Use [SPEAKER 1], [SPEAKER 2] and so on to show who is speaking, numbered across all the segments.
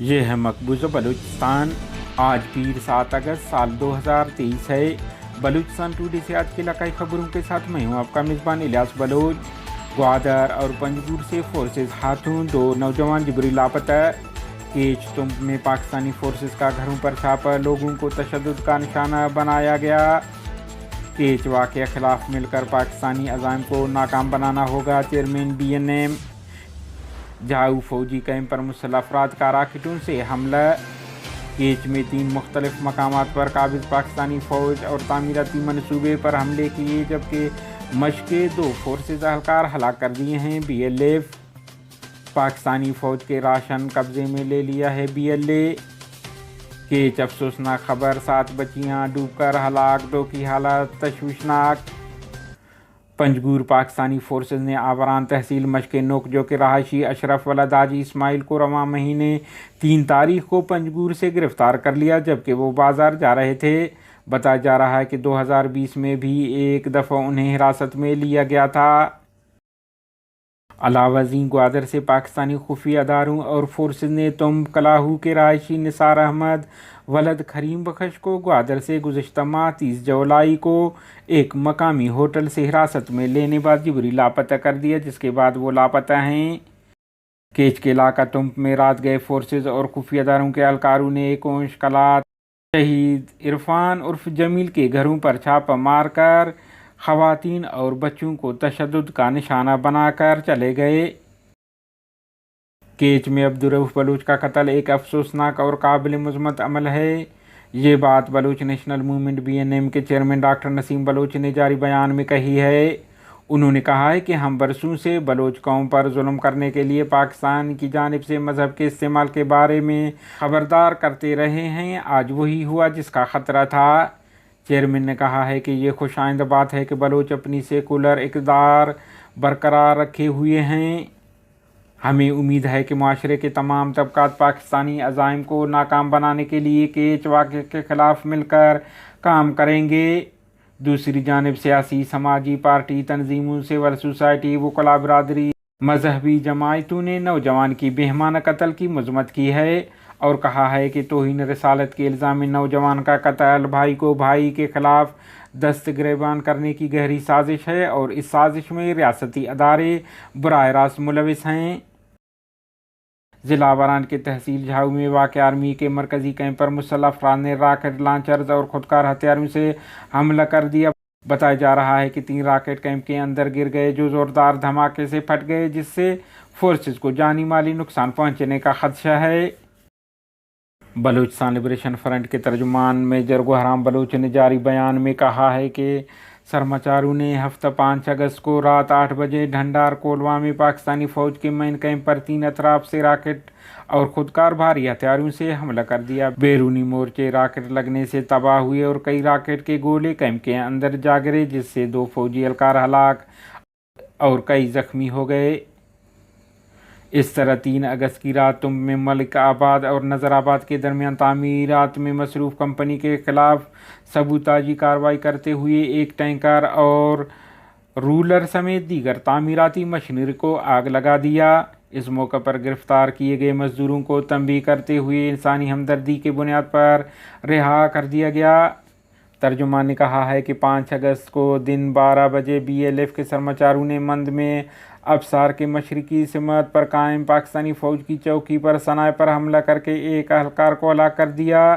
[SPEAKER 1] یہ ہے مقبوضہ بلوچستان۔ آج پیر 7 اگست سال 2023 ہے۔ بلوچستان ٹوڈے سے آج کے علاقائی خبروں کے ساتھ میں ہوں آپ کا میزبان الیاس بلوچ۔ گوادر اور پنجگور سے فورسز ہاتھوں 2 نوجوان جبری لاپتہ۔ کیچ تمب میں پاکستانی فورسز کا گھروں پر چھاپا، لوگوں کو تشدد کا نشانہ بنایا گیا۔ کیچ واقعہ خلاف مل کر پاکستانی عزائم کو ناکام بنانا ہوگا، چیئرمین BNM۔ جھاؤ فوجی کیمپ پر مسلح افراد کا راکٹوں سے حملہ۔ کیچ میں 3 مختلف مقامات پر قابض پاکستانی فوج اور تعمیراتی منصوبے پر حملے کیے، جبکہ مشقے 2 فورسز اہلکار ہلاک کر دیے ہیں۔ BLF پاکستانی فوج کے راشن قبضے میں لے لیا ہے BLA۔ کیچ افسوسناک خبر، 7 بچیاں ڈوب کر ہلاک، 2 کی حالت تشویشناک۔ پنجگور پاکستانی فورسز نے آوران تحصیل مشقے نوکجو کے رہائشی اشرف ولد حاجی اسماعیل کو رواں مہینے 3 تاریخ کو پنجگور سے گرفتار کر لیا، جبکہ وہ بازار جا رہے تھے۔ بتایا جا رہا ہے کہ 2020 میں بھی ایک دفعہ انہیں حراست میں لیا گیا تھا۔ علاوہ ازیں گوادر سے پاکستانی خفیہ اداروں اور فورسز نے تمب کلاہو کے رہائشی نثار احمد ولد کریم بخش کو گوادر سے گزشتہ ماہ 30 جولائی کو ایک مقامی ہوٹل سے حراست میں لینے بعد جبری لاپتہ کر دیا، جس کے بعد وہ لاپتہ ہیں۔ کیچ کے علاقہ تمب میں رات گئے فورسز اور خفیہ اداروں کے اہلکاروں نے کونش کلات شہید عرفان عرف جمیل کے گھروں پر چھاپہ مار کر خواتین اور بچوں کو تشدد کا نشانہ بنا کر چلے گئے۔ کیچ میں عبدالرؤف بلوچ کا قتل ایک افسوسناک اور قابل مذمت عمل ہے۔ یہ بات بلوچ نیشنل موومنٹ BNM کے چیئرمین ڈاکٹر نسیم بلوچ نے جاری بیان میں کہی ہے۔ انہوں نے کہا ہے کہ ہم برسوں سے بلوچ قوم پر ظلم کرنے کے لیے پاکستان کی جانب سے مذہب کے استعمال کے بارے میں خبردار کرتے رہے ہیں۔ آج وہی ہوا جس کا خطرہ تھا۔ چیئرمین نے کہا ہے کہ یہ خوش آئندہ بات ہے کہ بلوچ اپنی سیکولر اقدار برقرار رکھے ہوئے ہیں۔ ہمیں امید ہے کہ معاشرے کے تمام طبقات پاکستانی عزائم کو ناکام بنانے کے لیے کیچ واقعے کے خلاف مل کر کام کریں گے۔ دوسری جانب سیاسی، سماجی پارٹی تنظیموں، سول سوسائٹی، وکلاء برادری، مذہبی جماعتوں نے نوجوان کی بہیمانہ قتل کی مذمت کی ہے اور کہا ہے کہ توہین رسالت کے الزام میں نوجوان کا قتل بھائی کو بھائی کے خلاف دست گریبان کرنے کی گہری سازش ہے اور اس سازش میں ریاستی ادارے براہ راست ملوث ہیں۔ ضلع آوران کے تحصیل جھاؤ میں واقع آرمی کے مرکزی کیمپ پر مسلح افراد نے راکٹ لانچرز اور خودکار ہتھیاروں سے حملہ کر دیا۔ بتایا جا رہا ہے کہ 3 راکٹ کیمپ کے اندر گر گئے، جو زوردار دھماکے سے پھٹ گئے، جس سے فورسز کو جانی مالی نقصان پہنچنے کا خدشہ ہے۔ بلوچستان لبریشن فرنٹ کے ترجمان میجر گوہرام بلوچ نے جاری بیان میں کہا ہے کہ سرماچاروں نے ہفتہ 5 اگست کو رات 8 بجے ڈھنڈار کولوا میں پاکستانی فوج کے مین کیمپ پر 3 اطراف سے راکٹ اور خودکار بھاری ہتھیاروں سے حملہ کر دیا۔ بیرونی مورچے راکٹ لگنے سے تباہ ہوئے اور کئی راکٹ کے گولے کیمپ کے اندر جا گرے، جس سے 2 فوجی اہلکار ہلاک اور کئی زخمی ہو گئے۔ اس طرح 3 اگست کی رات تمب میں ملک آباد اور نظر آباد کے درمیان تعمیرات میں مصروف کمپنی کے خلاف سبوتاژی کارروائی کرتے ہوئے ایک ٹینکر اور رولر سمیت دیگر تعمیراتی مشینری کو آگ لگا دیا۔ اس موقع پر گرفتار کیے گئے مزدوروں کو تنبیہ کرتے ہوئے انسانی ہمدردی کی بنیاد پر رہا کر دیا گیا۔ ترجمان نے کہا ہے کہ 5 اگست کو دن 12 بجے BLF کے سرماچاروں نے مند میں ابصار کے مشرقی سمت پر قائم پاکستانی فوج کی چوکی پر سنائپر حملہ کر کے ایک اہلکار کو ہلاک کر دیا۔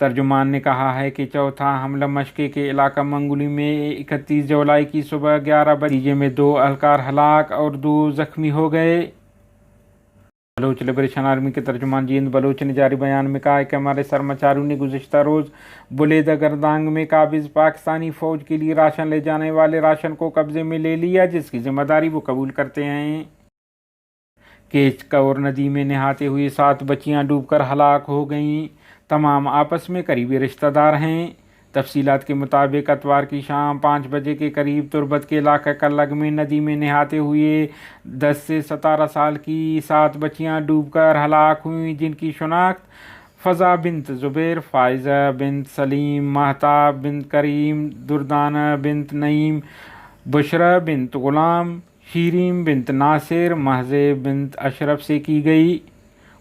[SPEAKER 1] ترجمان نے کہا ہے کہ چوتھا حملہ مشقے کے علاقہ منگولی میں 31 جولائی کی صبح 11 بجے میں 2 اہلکار ہلاک اور 2 زخمی ہو گئے۔ بلوچ لبریشن آرمی کے ترجمان جیند بلوچ نے جاری بیان میں کہا کہ ہمارے سرماچاروں نے گزشتہ روز بلیدہ گردانگ میں قابض پاکستانی فوج کے لیے راشن لے جانے والے راشن کو قبضے میں لے لیا، جس کی ذمہ داری وہ قبول کرتے ہیں۔ کیچ کور ندی میں نہاتے ہوئے 7 بچیاں ڈوب کر ہلاک ہو گئیں، تمام آپس میں قریبی رشتہ دار ہیں۔ تفصیلات کے مطابق اتوار کی شام 5 بجے کے قریب تربت کے علاقہ کلگ میں ندی میں نہاتے ہوئے 10 سے 17 سال کی 7 بچیاں ڈوب کر ہلاک ہوئیں، جن کی شناخت فضا بنت زبیر، فائزہ بنت سلیم، مہتاب بنت کریم، دردانہ بنت نعیم، بشرا بنت غلام، شیرین بنت ناصر، محض بنت اشرف سے کی گئی۔